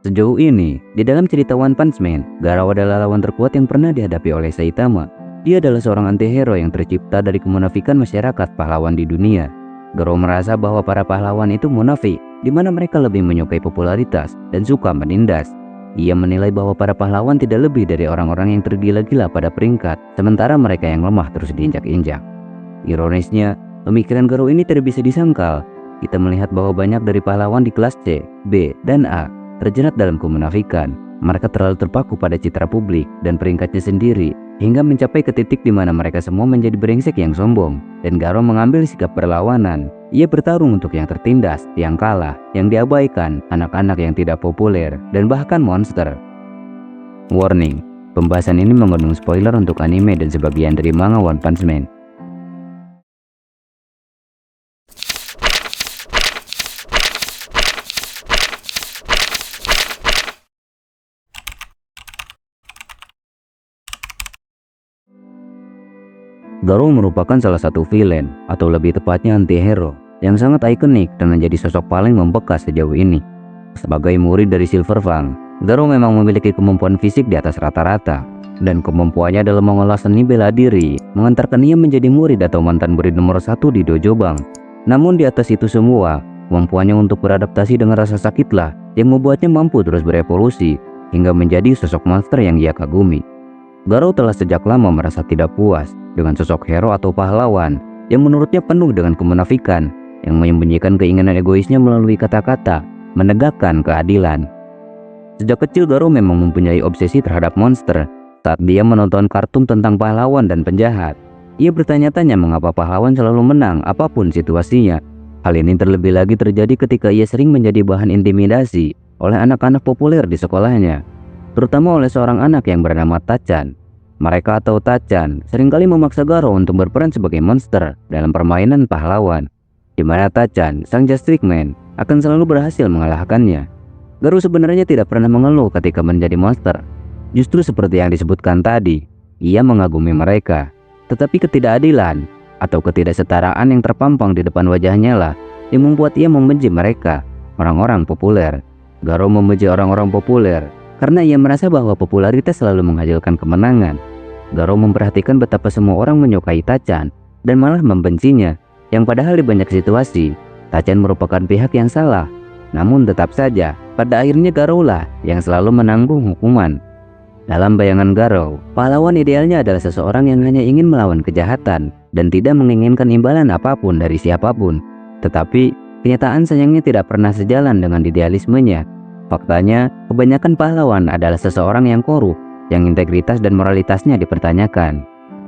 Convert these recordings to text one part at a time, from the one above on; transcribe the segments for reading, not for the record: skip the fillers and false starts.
Sejauh ini, di dalam cerita One Punch Man, Garou adalah lawan terkuat yang pernah dihadapi oleh Saitama. Dia adalah seorang antihero yang tercipta dari kemunafikan masyarakat pahlawan di dunia. Garou merasa bahwa para pahlawan itu munafik, di mana mereka lebih menyukai popularitas dan suka menindas. Ia menilai bahwa para pahlawan tidak lebih dari orang-orang yang tergila-gila pada peringkat, sementara mereka yang lemah terus diinjak-injak. Ironisnya, pemikiran Garou ini tidak bisa disangkal. Kita melihat bahwa banyak dari pahlawan di kelas C, B, dan A terjerat dalam kemunafikan. Mereka terlalu terpaku pada citra publik dan peringkatnya sendiri, hingga mencapai ke titik di mana mereka semua menjadi brengsek yang sombong. Dan Garou mengambil sikap perlawanan. Ia bertarung untuk yang tertindas, yang kalah, yang diabaikan, anak-anak yang tidak populer, dan bahkan monster. Warning, pembahasan ini mengandung spoiler untuk anime dan sebagian dari manga One Punch Man. Garou merupakan salah satu villain, atau lebih tepatnya anti-hero, yang sangat ikonik dan menjadi sosok paling membekas sejauh ini. Sebagai murid dari Silver Fang, Garou memang memiliki kemampuan fisik di atas rata-rata, dan kemampuannya dalam mengolah seni bela diri mengantarkan ia menjadi murid atau mantan murid nomor 1 di dojo Bang. Namun di atas itu semua, kemampuannya untuk beradaptasi dengan rasa sakitlah yang membuatnya mampu terus berevolusi hingga menjadi sosok monster yang ia kagumi. Garou telah sejak lama merasa tidak puas dengan sosok hero atau pahlawan yang menurutnya penuh dengan kemunafikan, yang menyembunyikan keinginan egoisnya melalui kata-kata, menegakkan keadilan. Sejak kecil Garou memang mempunyai obsesi terhadap monster. Saat dia menonton kartun tentang pahlawan dan penjahat, ia bertanya-tanya mengapa pahlawan selalu menang apapun situasinya. Hal ini terlebih lagi terjadi ketika ia sering menjadi bahan intimidasi oleh anak-anak populer di sekolahnya, terutama oleh seorang anak yang bernama Tachan. Mereka atau Tachan seringkali memaksa Garou untuk berperan sebagai monster dalam permainan pahlawan, di mana Tachan, sang Justice Man, akan selalu berhasil mengalahkannya. Garou sebenarnya tidak pernah mengeluh ketika menjadi monster. Justru seperti yang disebutkan tadi, ia mengagumi mereka. Tetapi ketidakadilan atau ketidaksetaraan yang terpampang di depan wajahnya lah yang membuat ia membenci mereka, orang-orang populer. Garou membenci orang-orang populer karena ia merasa bahwa popularitas selalu menghasilkan kemenangan. Garou memperhatikan betapa semua orang menyukai Tachan dan malah membencinya, yang padahal di banyak situasi, Tachan merupakan pihak yang salah. Namun tetap saja, pada akhirnya Garou lah yang selalu menanggung hukuman. Dalam bayangan Garou, pahlawan idealnya adalah seseorang yang hanya ingin melawan kejahatan dan tidak menginginkan imbalan apapun dari siapapun. Tetapi, kenyataan sayangnya tidak pernah sejalan dengan idealismenya. Faktanya, kebanyakan pahlawan adalah seseorang yang korup, yang integritas dan moralitasnya dipertanyakan.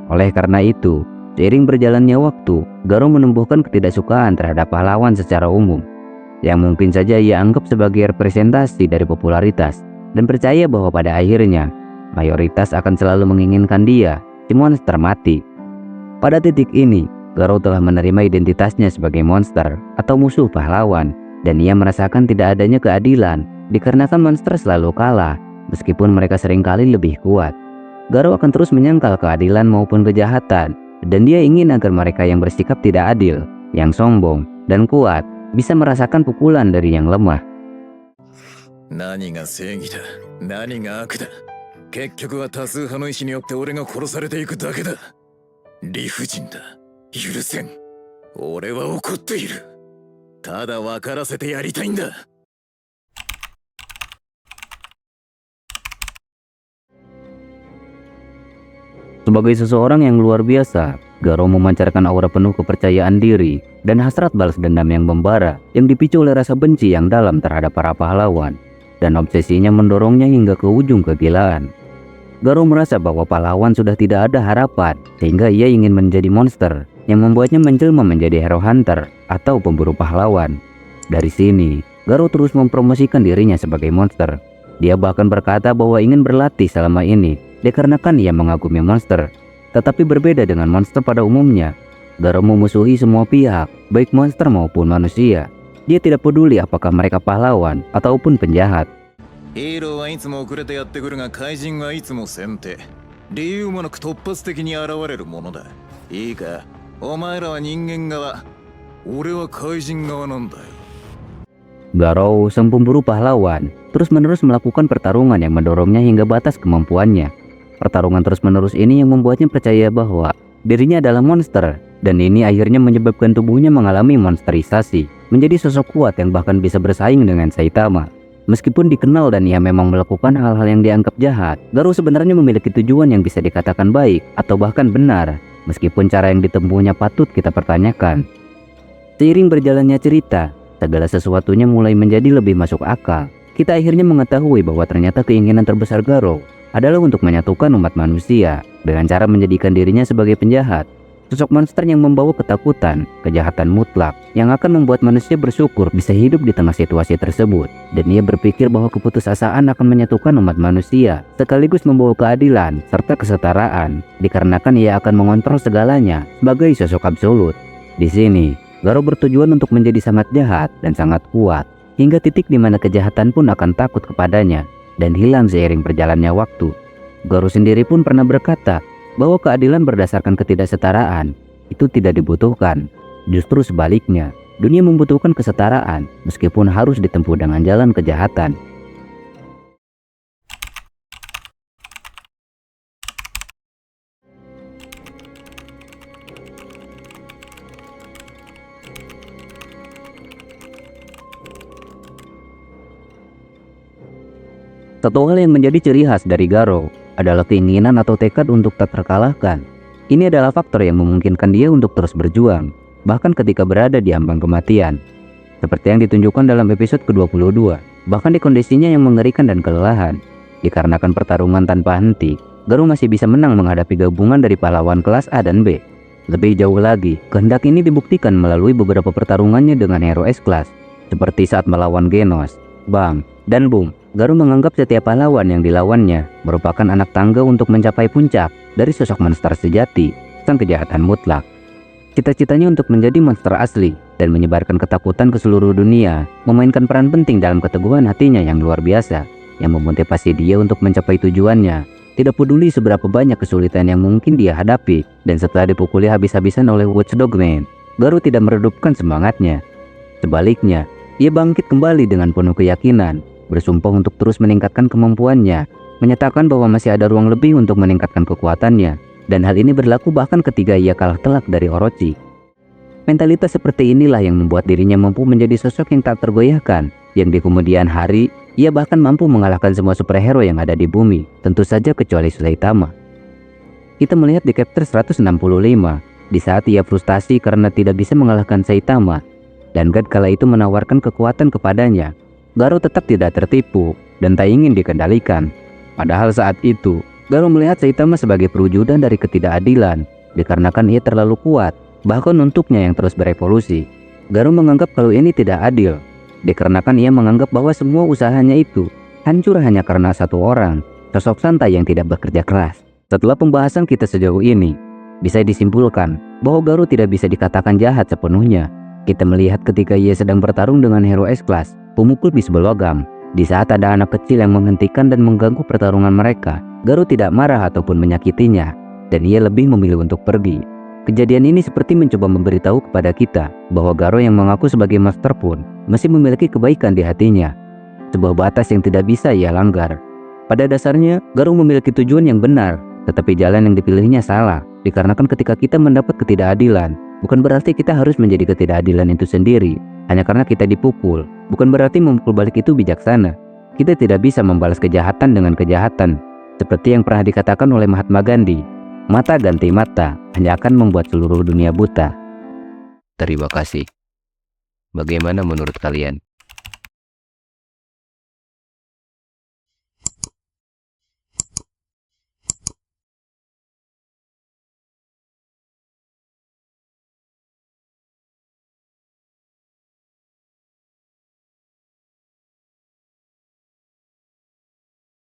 Oleh karena itu, seiring berjalannya waktu, Garou menumbuhkan ketidaksukaan terhadap pahlawan secara umum, yang mungkin saja ia anggap sebagai representasi dari popularitas, dan percaya bahwa pada akhirnya, mayoritas akan selalu menginginkan dia, si monster mati. Pada titik ini, Garou telah menerima identitasnya sebagai monster atau musuh pahlawan, dan ia merasakan tidak adanya keadilan dikarenakan monster selalu kalah meskipun mereka seringkali lebih kuat. Garou akan terus menyangkal keadilan maupun kejahatan, dan dia ingin agar mereka yang bersikap tidak adil, yang sombong, dan kuat bisa merasakan pukulan dari yang lemah. 何が正義だ、何が悪だ。結局は多数派の意志によって俺が殺されていくだけだ。理不尽だ。許せん。俺は怒っている。ただ分からせてやりたいんだ。Sebagai seseorang yang luar biasa, Garou memancarkan aura penuh kepercayaan diri dan hasrat balas dendam yang membara yang dipicu oleh rasa benci yang dalam terhadap para pahlawan, dan obsesinya mendorongnya hingga ke ujung kegilaan. Garou merasa bahwa pahlawan sudah tidak ada harapan, sehingga ia ingin menjadi monster yang membuatnya menjelma menjadi hero hunter atau pemburu pahlawan. Dari sini, Garou terus mempromosikan dirinya sebagai monster. Dia bahkan berkata bahwa ingin berlatih selama ini dikarenakan ia mengagumi monster. Tetapi berbeda dengan monster pada umumnya, Garou memusuhi semua pihak, baik monster maupun manusia. Dia tidak peduli apakah mereka pahlawan ataupun penjahat. ヒーローはいつも遅れてやってくるが怪人はいつも先手。理由もなく突発的に現れるものだ。いいか、お前らは人間側、俺は怪人側なんだよ。Garou, sang pemburu pahlawan, terus-menerus melakukan pertarungan yang mendorongnya hingga batas kemampuannya. Pertarungan terus-menerus ini yang membuatnya percaya bahwa dirinya adalah monster, dan ini akhirnya menyebabkan tubuhnya mengalami monsterisasi, menjadi sosok kuat yang bahkan bisa bersaing dengan Saitama. Meskipun dikenal dan ia memang melakukan hal-hal yang dianggap jahat, Garou sebenarnya memiliki tujuan yang bisa dikatakan baik atau bahkan benar, meskipun cara yang ditempuhnya patut kita pertanyakan. Seiring berjalannya cerita, segala sesuatunya mulai menjadi lebih masuk akal. Kita akhirnya mengetahui bahwa ternyata keinginan terbesar Garou adalah untuk menyatukan umat manusia dengan cara menjadikan dirinya sebagai penjahat. Sosok monster yang membawa ketakutan, kejahatan mutlak, yang akan membuat manusia bersyukur bisa hidup di tengah situasi tersebut. Dan ia berpikir bahwa keputusasaan akan menyatukan umat manusia, sekaligus membawa keadilan serta kesetaraan, dikarenakan ia akan mengontrol segalanya sebagai sosok absolut. Di sini, Garou bertujuan untuk menjadi sangat jahat dan sangat kuat, hingga titik di mana kejahatan pun akan takut kepadanya dan hilang seiring berjalannya waktu. Garou sendiri pun pernah berkata bahwa keadilan berdasarkan ketidaksetaraan itu tidak dibutuhkan. Justru sebaliknya, dunia membutuhkan kesetaraan meskipun harus ditempuh dengan jalan kejahatan. Satu hal yang menjadi ciri khas dari Garou adalah keinginan atau tekad untuk tak terkalahkan. Ini adalah faktor yang memungkinkan dia untuk terus berjuang, bahkan ketika berada di ambang kematian. Seperti yang ditunjukkan dalam episode ke-22, bahkan di kondisinya yang mengerikan dan kelelahan. Dikarenakan pertarungan tanpa henti, Garou masih bisa menang menghadapi gabungan dari pahlawan kelas A dan B. Lebih jauh lagi, kehendak ini dibuktikan melalui beberapa pertarungannya dengan hero S-Class, seperti saat melawan Genos, Bang, dan Boom. Garou menganggap setiap pahlawan yang dilawannya merupakan anak tangga untuk mencapai puncak dari sosok monster sejati, sang kejahatan mutlak. Cita-citanya untuk menjadi monster asli dan menyebarkan ketakutan ke seluruh dunia memainkan peran penting dalam keteguhan hatinya yang luar biasa, yang memotivasi dia untuk mencapai tujuannya. Tidak peduli seberapa banyak kesulitan yang mungkin dia hadapi, dan setelah dipukuli habis-habisan oleh Watchdog Man, Garou tidak meredupkan semangatnya. Sebaliknya, ia bangkit kembali dengan penuh keyakinan, bersumpah untuk terus meningkatkan kemampuannya, menyatakan bahwa masih ada ruang lebih untuk meningkatkan kekuatannya, dan hal ini berlaku bahkan ketika ia kalah telak dari Orochi. Mentalitas seperti inilah yang membuat dirinya mampu menjadi sosok yang tak tergoyahkan, yang di kemudian hari, ia bahkan mampu mengalahkan semua superhero yang ada di bumi, tentu saja kecuali Saitama. Kita melihat di chapter 165, di saat ia frustasi karena tidak bisa mengalahkan Saitama, dan God kala itu menawarkan kekuatan kepadanya. Garou tetap tidak tertipu dan tak ingin dikendalikan. Padahal saat itu, Garou melihat Saitama sebagai perwujudan dari ketidakadilan, dikarenakan ia terlalu kuat, bahkan untuknya yang terus berevolusi. Garou menganggap kalau ini tidak adil, dikarenakan ia menganggap bahwa semua usahanya itu hancur hanya karena satu orang, sosok santai yang tidak bekerja keras. Setelah pembahasan kita sejauh ini, bisa disimpulkan bahwa Garou tidak bisa dikatakan jahat sepenuhnya. Kita melihat ketika ia sedang bertarung dengan hero S-Class, pemukul bis berlogam. Di saat ada anak kecil yang menghentikan dan mengganggu pertarungan mereka, Garou tidak marah ataupun menyakitinya, dan ia lebih memilih untuk pergi. Kejadian ini seperti mencoba memberitahu kepada kita bahwa Garou yang mengaku sebagai master pun masih memiliki kebaikan di hatinya, sebuah batas yang tidak bisa ia langgar. Pada dasarnya, Garou memiliki tujuan yang benar, tetapi jalan yang dipilihnya salah, dikarenakan ketika kita mendapat ketidakadilan, bukan berarti kita harus menjadi ketidakadilan itu sendiri. Hanya karena kita dipukul, bukan berarti memukul balik itu bijaksana. Kita tidak bisa membalas kejahatan dengan kejahatan. Seperti yang pernah dikatakan oleh Mahatma Gandhi, mata ganti mata hanya akan membuat seluruh dunia buta. Terima kasih. Bagaimana menurut kalian?